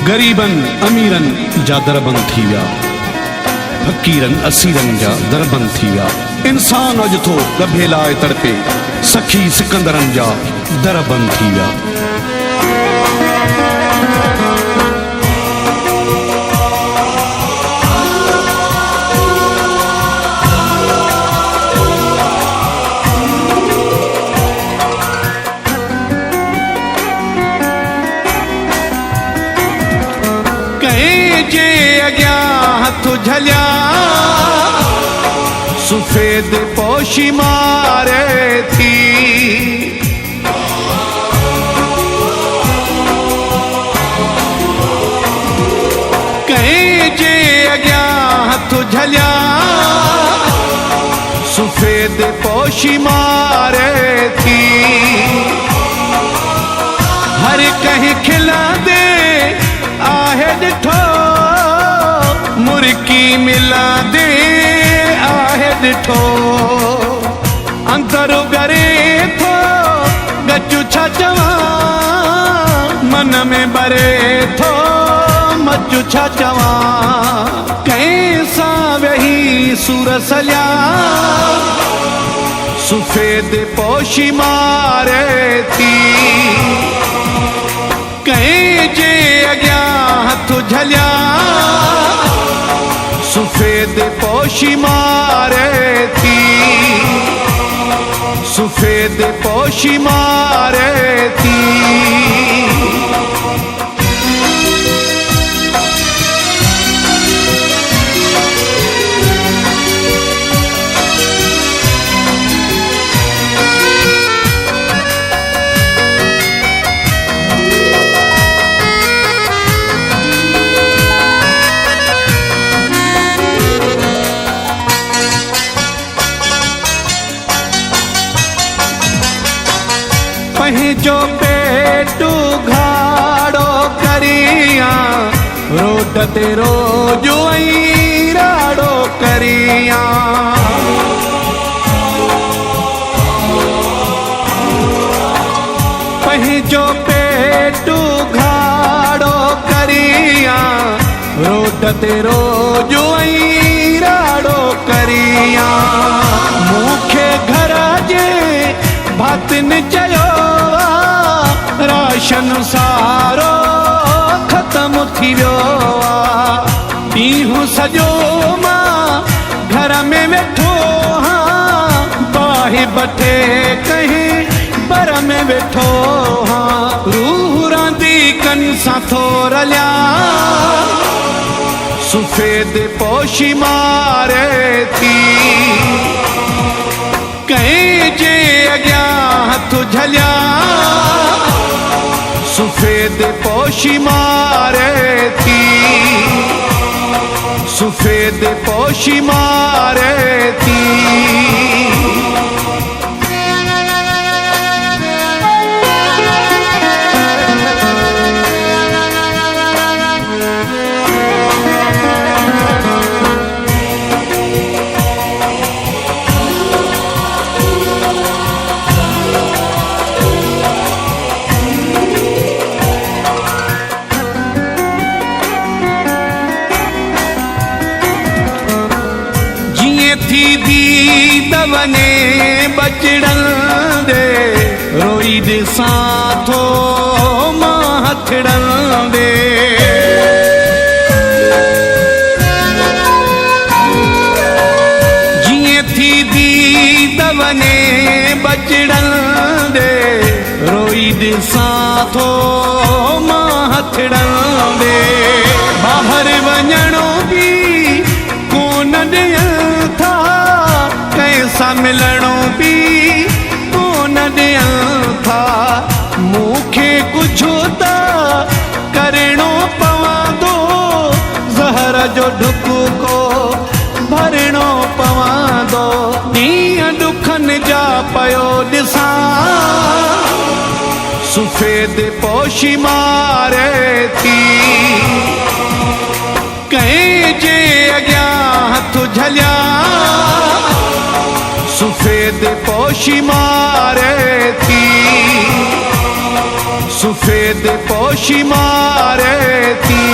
गरीबन अमीरन जा दरबंद थी विया, फकीरन असीरन जा दरबंद थी विया। इंसान अज थो गभे लाए तड़पे, सखी सिकंदरन जा दरबंद थी विया। हथ झलिया सफेद पोशी मारे थी, कहीं जे अग्या हथ झलिया सफेद पोशी मारे थी। हर कहीं खिला दे आहे ॾिठो, मुर्की मिला दे आहे ॾिठो। अंतर करे थो गचु छा चवां, मन में बरे थो मचु छा चवां। कंहिं सां वेही सूर सलिया सफेद पोशी मारे थी, कहीं जे अग्या हथ झलिया सफेद पोशी मारे थी, सफेद पोशी मारे थी। जो पेटू घाड़ो करिया रोड ते रोज आई राड़ो करिया। पंहिंजो पेटू घाड़ो करिया रोड ते रोज आई राड़ो करिया। मूंखे घर जे भातिन चयो राशन सारो ख़त्म थी वियो आ। ॾींहुं सॼो मां घर में वेठो हाँ, बाहि बठे कहीं बर में वेठो हाँ। रूह रांदी कन सां थो रलिया सफेद पोशी मारे थी, कहीं जे अग्या हथ झलिया सफेद पोशी मारे थी, सफेद पोशी मारे थी। दवने बचड़न दे रोई दिसां थो मां हथड़न दे। जीअं थी दी दवने बचड़न दे रोई दिसां थो मां हथड़न दे। बाहर वञणो बि कोन ॾियनि था, कैसा मिलणो भी कोन ॾियनि था। मूंखे कुझु त करिणो पवंदो, ज़हर जो ढुकु को भरिणो पवंदो। ॾींहं ॾुखनि जा पियो ॾिसां सफेद पोशी मारे थी, कहीं जे अग्या हथ झलिया सफेद पोशी मारे थी, सफेद पोशी मारे थी।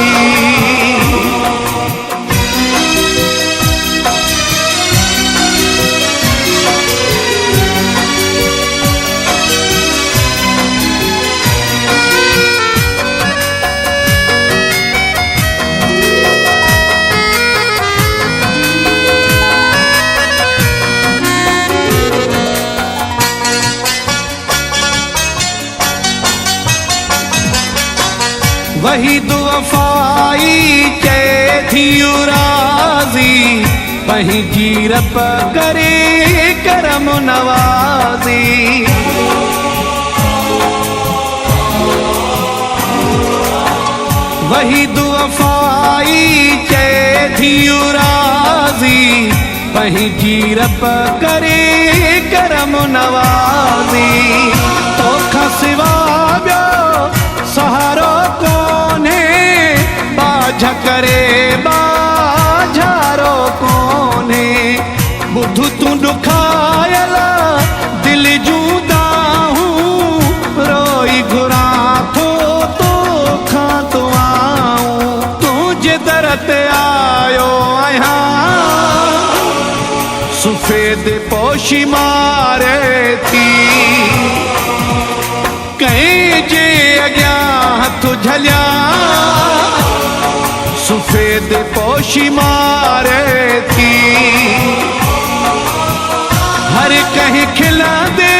वही दुआफाई चे थी राजी, वही जीरप करे करम नवाजी। वही दुआफाई चे थी राजी, वही जीरप करे करम नवाजी। तो खसवा सहारो बाझ करे बाझारो कोने। बुधु तू दुखायला दिल जूदा हूँ, रोई घुरा थो तो खा तो आऊं। तुझे दरत आयो आया सफेद पोशी मारे थी। कहीं जे अग्या हथ झलिया सफेद पोशी मारे थी। हर कहीं खिला दे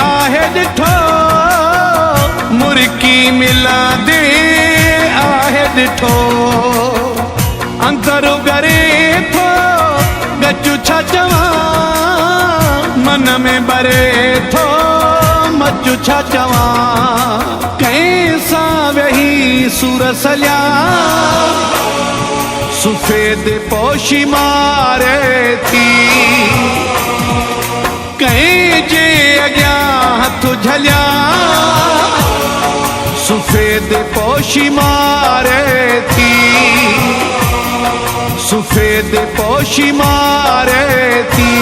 आहे ॾिठो, मुर्की मिला दे आहे ॾिठो। अंतर करे थो गचु छा चवां, मन में बरे थो मचु छा चवां। कैसा वही सुर सलिया सफेद पोशी मारे थी। कहीं जे अग्या हथ झलिया सफेद पोशी मारे थी। सफेद पोशी मारे थी।